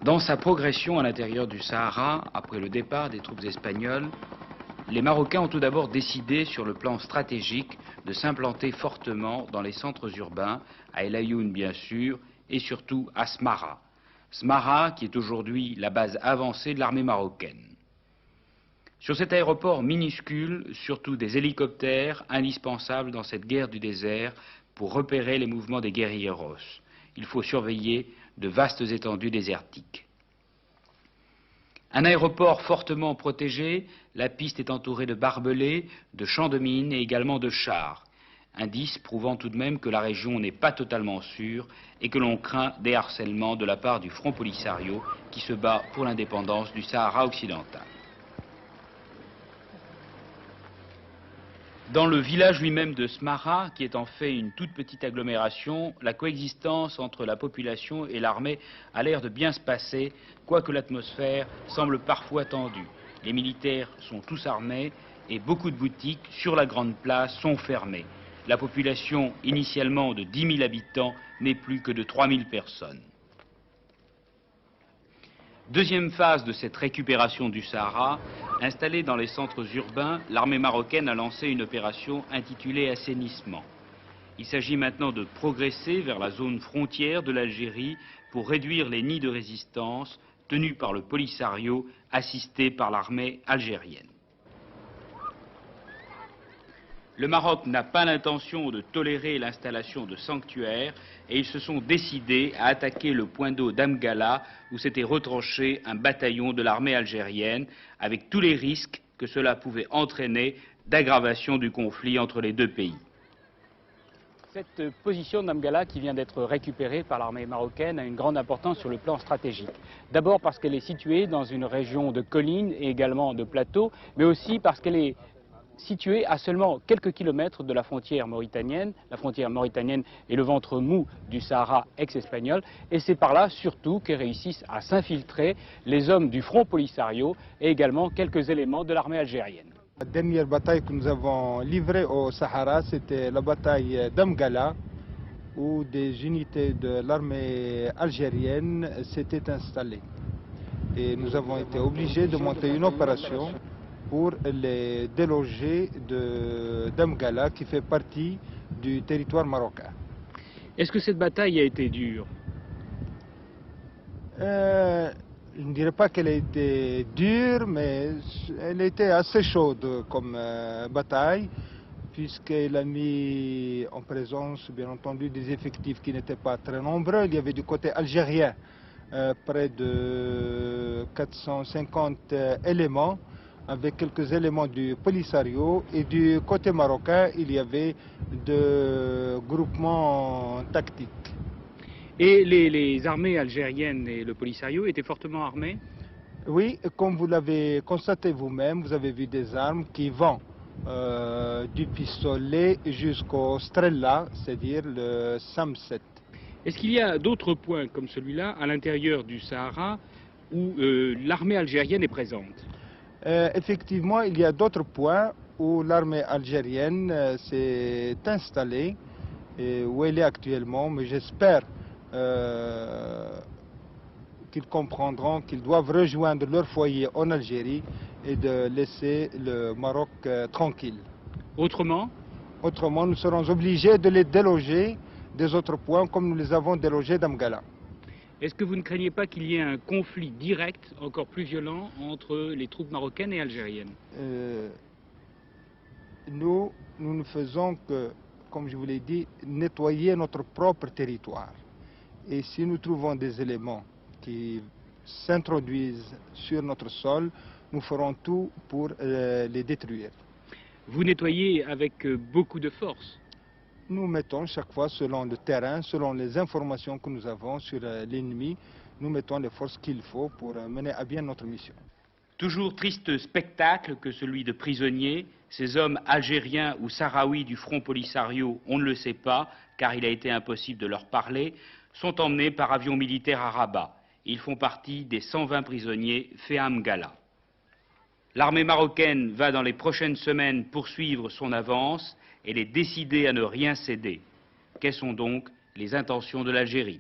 Dans sa progression à l'intérieur du Sahara, après le départ des troupes espagnoles, les Marocains ont tout d'abord décidé, sur le plan stratégique, de s'implanter fortement dans les centres urbains, à El Ayoun bien sûr, et surtout à Smara. Smara, qui est aujourd'hui la base avancée de l'armée marocaine. Sur cet aéroport minuscule, surtout des hélicoptères, indispensables dans cette guerre du désert pour repérer les mouvements des guérilleros. Il faut surveiller de vastes étendues désertiques. Un aéroport fortement protégé, la piste est entourée de barbelés, de champs de mines et également de chars. Indice prouvant tout de même que la région n'est pas totalement sûre et que l'on craint des harcèlements de la part du Front Polisario qui se bat pour l'indépendance du Sahara occidental. Dans le village lui-même de Smara, qui est en fait une toute petite agglomération, la coexistence entre la population et l'armée a l'air de bien se passer, quoique l'atmosphère semble parfois tendue. Les militaires sont tous armés et beaucoup de boutiques sur la grande place sont fermées. La population, initialement de 10 000 habitants, n'est plus que de 3 000 personnes. Deuxième phase de cette récupération du Sahara, installée dans les centres urbains, l'armée marocaine a lancé une opération intitulée Assainissement. Il s'agit maintenant de progresser vers la zone frontière de l'Algérie pour réduire les nids de résistance tenus par le Polisario, assisté par l'armée algérienne. Le Maroc n'a pas l'intention de tolérer l'installation de sanctuaires et ils se sont décidés à attaquer le point d'eau d'Amgala où s'était retranché un bataillon de l'armée algérienne avec tous les risques que cela pouvait entraîner d'aggravation du conflit entre les deux pays. Cette position d'Amgala qui vient d'être récupérée par l'armée marocaine a une grande importance sur le plan stratégique. D'abord parce qu'elle est située dans une région de collines et également de plateaux, mais aussi parce qu'elle est située à seulement quelques kilomètres de la frontière mauritanienne. La frontière mauritanienne est le ventre mou du Sahara ex-espagnol et c'est par là surtout que réussissent à s'infiltrer les hommes du Front Polisario et également quelques éléments de l'armée algérienne. La dernière bataille que nous avons livrée au Sahara, c'était la bataille d'Amgala, où des unités de l'armée algérienne s'étaient installées. Et nous avons été obligés de monter une opération pour les déloger d'Amgala, qui fait partie du territoire marocain. Est-ce que cette bataille a été dure? Je ne dirais pas qu'elle a été dure, mais elle était assez chaude comme bataille, puisqu'elle a mis en présence, bien entendu, des effectifs qui n'étaient pas très nombreux. Il y avait du côté algérien près de 450 éléments, avec quelques éléments du Polisario, et du côté marocain, il y avait des groupements tactiques. Et les armées algériennes et le Polisario étaient fortement armés? Oui, comme vous l'avez constaté vous-même, vous avez vu des armes qui vont du pistolet jusqu'au Strella, c'est-à-dire le SAM-7. Est-ce qu'il y a d'autres points comme celui-là à l'intérieur du Sahara où l'armée algérienne est présente? Effectivement, il y a d'autres points où l'armée algérienne s'est installée et où elle est actuellement, mais j'espère qu'ils comprendront qu'ils doivent rejoindre leur foyer en Algérie et de laisser le Maroc tranquille. Autrement? Autrement, nous serons obligés de les déloger des autres points comme nous les avons délogés d'Amgala. Est-ce que vous ne craignez pas qu'il y ait un conflit direct, encore plus violent, entre les troupes marocaines et algériennes? Nous ne faisons que, comme je vous l'ai dit, nettoyer notre propre territoire. Et si nous trouvons des éléments qui s'introduisent sur notre sol, nous ferons tout pour les détruire. Vous nettoyez avec beaucoup de force? Nous mettons chaque fois, selon le terrain, selon les informations que nous avons sur l'ennemi, nous mettons les forces qu'il faut pour mener à bien notre mission. Toujours triste spectacle que celui de prisonniers, ces hommes algériens ou sahraouis du Front Polisario, on ne le sait pas, car il a été impossible de leur parler, sont emmenés par avion militaire à Rabat. Ils font partie des 120 prisonniers faits à Amgala. L'armée marocaine va dans les prochaines semaines poursuivre son avance. Elle est décidée à ne rien céder. Quelles sont donc les intentions de l'Algérie?